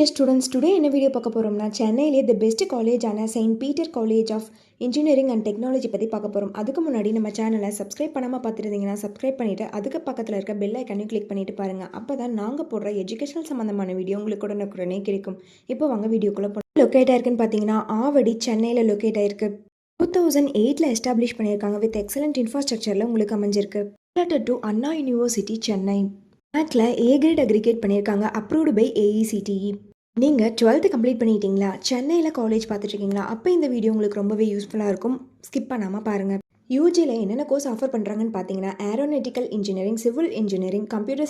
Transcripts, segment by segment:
Dear students, today in a video பார்க்க போறோம்னா சென்னையிலே தி பெஸ்ட் காலேஜ் ஆன saint Peter college of engineering and technology பற்றி பார்க்க போகிறோம். அதுக்கு முன்னாடி நம்ம சேனலை சப்ஸ்கிரைப் பண்ணாமல் பார்த்துருந்தீங்கன்னா சப்ஸ்கிரைப் பண்ணிவிட்டு அதுக்கு பக்கத்தில் இருக்க பெல் ஐக்கனையும் கிளிக் பண்ணிட்டு பாருங்கள். அப்போ தான் நாங்கள் போடுற எஜுகேஷனல் சம்மந்தமான வீடியோ உங்களுக்கு உடனுக்குடனே கிடைக்கும். இப்போ வாங்க வீடியோக்குள்ளே போகலாம். லொக்கேட் ஆயிருக்குன்னு பார்த்தீங்கன்னா ஆவடி சென்னையில் லொக்கேட் ஆயிருக்கு. 2008 எஸ்டாப்ளிஷ் பண்ணியிருக்காங்க. வித் எக்ஸலண்ட் இன்ஃப்ராஸ்ட்ரக்சரில் உங்களுக்கு அமைஞ்சிருக்கு. Related to Anna University Chennai. மேக்ல ஏ கிரேட் அக்ரிகேட் பண்ணியிருக்காங்க. Approved by AECTE. நீங்கள் 12th கம்ப்ளீட் பண்ணிட்டீங்களா? சென்னையில் காலேஜ் பார்த்துட்ருக்கீங்களா? அப்போ இந்த வீடியோ உங்களுக்கு ரொம்பவே யூஸ்ஃபுல்லாக இருக்கும். ஸ்கிப் பண்ணாமல் பாருங்கள். யூஜியில் என்னென்ன கோர்ஸ் ஆஃபர் பண்ணுறாங்கன்னு பார்த்தீங்கன்னா aeronautical engineering, civil engineering, computer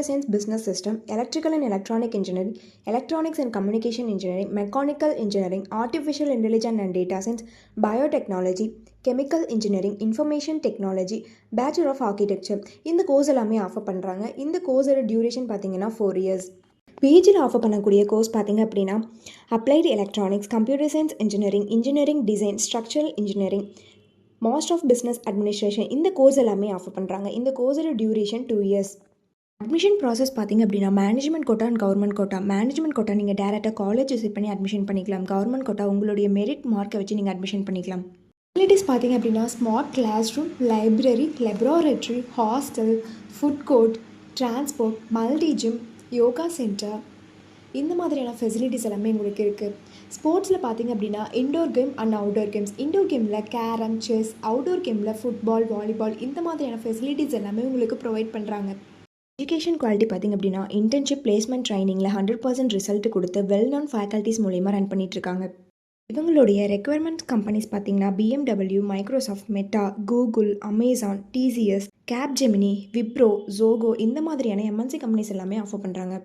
science business system, electrical and electronic engineering, electronics and communication engineering, mechanical engineering, artificial intelligence and data science, biotechnology, chemical engineering, information technology, bachelor of architecture. இந்த course எல்லாமே offer பண்ணுறாங்க. இந்த கோர்ஸோட duration பார்த்தீங்கன்னா 4 years. பிஜியில் offer பண்ணக்கூடிய course பார்த்தீங்க அப்படின்னா applied electronics, computer science engineering design, structural engineering, master of business administration. இந்த கோர்ஸ் எல்லாமே ஆஃபர் பண்ணுறாங்க. இந்த கோர்ஸோட டியூரேஷன் 2 years. அட்மிஷன் ப்ராசஸ் பார்த்தீங்க அப்படின்னா management quota and government quota. Management quota நீங்கள் டேரெக்டாக காலேஜ் விசிட் பண்ணி அட்மிஷன் பண்ணிக்கலாம். கவர்மெண்ட் கோட்டா உங்களுடைய மெரிட் மார்க்கை வச்சு நீங்கள் அட்மிஷன் பண்ணிக்கலாம். ஃபெசிலிட்டிஸ் பார்த்தீங்க அப்படின்னா smart class room, library, laboratory, hostel, food court, transport, multi gym, yoga centre, இந்த மாதிரியான ஃபெசிலிட்டிஸ் எல்லாமே உங்களுக்கு இருக்குது. ஸ்போர்ட்ஸில் பார்த்தீங்க அப்படின்னா indoor game and outdoor games. Indoor கேமில் கேரம், செஸ், அவுட்டோர் கேமில் ஃபுட்பால், வாலிபால், இந்த மாதிரியான ஃபெசிலிட்டிஸ் எல்லாமே உங்களுக்கு ப்ரொவைட் பண்ணுறாங்க. எஜுகேஷன் குவாலிட்டி பார்த்திங்க அப்படின்னா இன்டர்ன்ஷிப், பிளேஸ்மெண்ட் ட்ரைனிங்கில் 100% ரிசல்ட் கொடுத்து வெல் நான் ஃபேக்கல்ட்டிஸ் மூலிமா ரன் பண்ணிகிட்ருக்காங்க. இவங்களுடைய ரெக்குயர்மெண்ட் கம்பெனிஸ் பார்த்தீங்கன்னா BMW, Microsoft, Meta, Google, Amazon, TCS, Capgemini, Wipro, Zoho, இந்த மாதிரியான MNC கம்பெனிஸ் எல்லாமே ஆஃபர் பண்ணுறாங்க.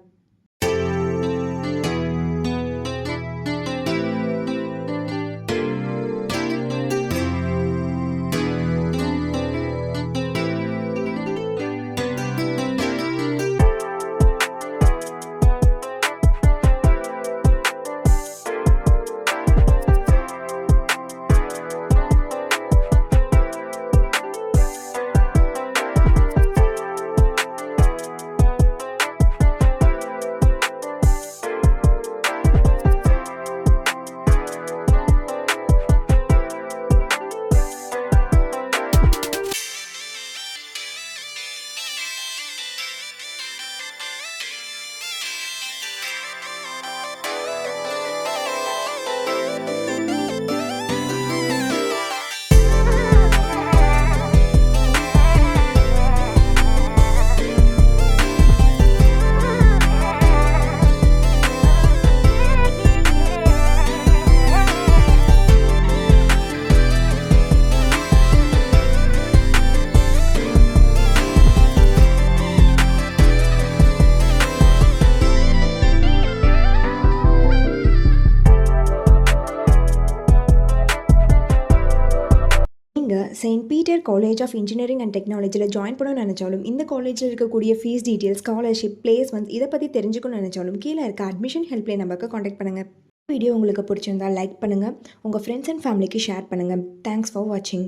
Saint Peter college of engineering and டெக்னாலஜியில் ஜாயின் பண்ணணும்னு நினச்சாலும், இந்த காலேஜில் இருக்கக்கூடிய ஃபீஸ் டீட்டெயில்ஸ், ஸ்காலர்ஷிப், பிளேஸ்மெண்ட்ஸ் இதை பற்றி தெரிஞ்சுக்கணும்னு நினச்சாலும் கீழே இருக்க அட்மிஷன் ஹெல்ப்லைன் நம்பருக்கு காண்டாக்ட் பண்ணுங்கள். வீடியோ உங்களுக்கு பிடிச்சிருந்தால் லைக் பண்ணுங்கள், உங்கள் ஃப்ரெண்ட்ஸ் அண்ட் ஃபேமிலிக்கு ஷேர் பண்ணுங்கள். தேங்க்ஸ் ஃபார் வாட்சிங்.